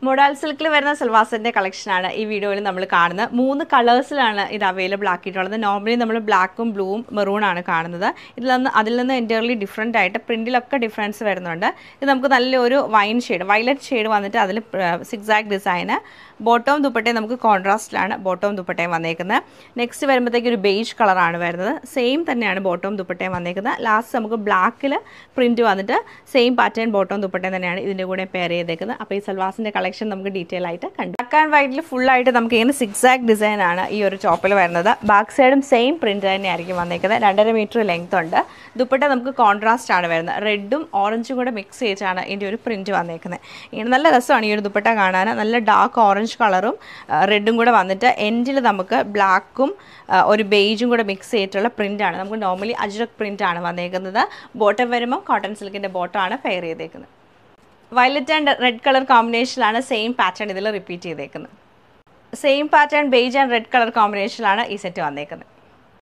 Modal silk വരുന്ന സൽവാസിന്റെ collection ആണ് ഈ വീഡിയോയിൽ നമ്മൾ കാണുന്നത്. 3 കളേഴ്സിലാണ് ഇത് അവൈലബിൾ ആക്കിയിട്ടുള്ളത്. നോർമലി നമ്മൾ ബ്ലാക്കും ബ്ലൂവും മെറൂൺ ആണ് കാണുന്നത്. അതിൽ നിന്ന് എൻറ്റയർലി ഡിഫറെൻ്റ് ആയിട്ട് പ്രിന്റിലൊക്കെ ഡിഫറൻസ് വരുന്നുണ്ട്. ഇത് നമുക്ക് നല്ലൊരു വൈൻ ഷെയ്ഡ് വയലറ്റ് ഷെയ്ഡ് വന്നിട്ട് അതിൽ സിക്സാക് ഡിസൈന് ബോട്ടവും ദുപ്പട്ടയും നമുക്ക് കോൺട്രാസ്റ്റിലാണ് ബോട്ടവും ദുപ്പട്ടയും വന്നേക്കുന്നത്. നെക്സ്റ്റ് വരുമ്പോഴത്തേക്ക് ഒരു ബേജ് കളറാണ് വരുന്നത്. സെയിം തന്നെയാണ് ബോട്ടവും ദുപ്പട്ടയും വന്നേക്കുന്നത്. ലാസ്റ്റ് നമുക്ക് ബ്ലാക്കിൽ പ്രിൻറ്റ് വന്നിട്ട് സെയിം പാറ്റേൺ ബോട്ടവും ദുപ്പട്ടയും തന്നെയാണ് ഇതിൻ്റെ കൂടെ പെയർ ചെയ്തേക്കുന്നത്. അപ്പോൾ ഈ സൽവാസിൻ്റെ കളക്ഷൻ നമുക്ക് ഡീറ്റെയിൽ ആയിട്ട് കണ്ടു. ബ്ലാക്ക് ആൻഡ് വൈറ്റിൽ ഫുള്ളായിട്ട് നമുക്ക് ഇങ്ങനെ സിക്സാക് ഡിസൈൻ ആണ് ഈ ഒരു ടോപ്പിൽ വരുന്നത്. ബാക്ക് സൈഡും സെയിം പ്രിൻറ്റ് തന്നെയായിരിക്കും വന്നേക്കുന്നത്. 2.5 മീറ്റർ ലെങ്ത് ഉണ്ട്. ദുപ്പട്ട നമുക്ക് കോൺട്രാസ്റ്റ് ആണ് വരുന്നത്. റെഡും ഓറഞ്ചും കൂടെ മിക്സ് ചെയ്താണ് ഇതിൻ്റെ ഒരു പ്രിൻറ്റ് വന്നേക്കുന്നത്. ഇങ്ങനെ നല്ല രസമാണ് ഈ ഒരു ദുപ്പട്ട കാണാൻ. നല്ല ഡാർക്ക് ഓറഞ്ച് കളറും റെഡും കൂടെ വന്നിട്ട് എൻഡിൽ നമുക്ക് ബ്ലാക്കും ഒരു ബേജും കൂടെ മിക്സ് ചെയ്തിട്ടുള്ള പ്രിൻ്റാണ്. നമുക്ക് നോർമലി അജ്രക് പ്രിൻ്റാണ് വന്നേക്കുന്നത്. ബോട്ടം വരുമ്പോൾ കോട്ടൺ സിൽക്കിൻ്റെ ബോട്ടമാണ് പെയർ ചെയ്തേക്കുന്നത്. വയലറ്റ് ആൻഡ് റെഡ് കളർ കോമ്പിനേഷനിലാണ് സെയിം പാറ്റേൺ ഇതിൽ റിപ്പീറ്റ് ചെയ്തേക്കുന്നത്. Same pattern beige and red colour കോമ്പിനേഷനിലാണ് ഈ സെറ്റ് വന്നേക്കുന്നത്.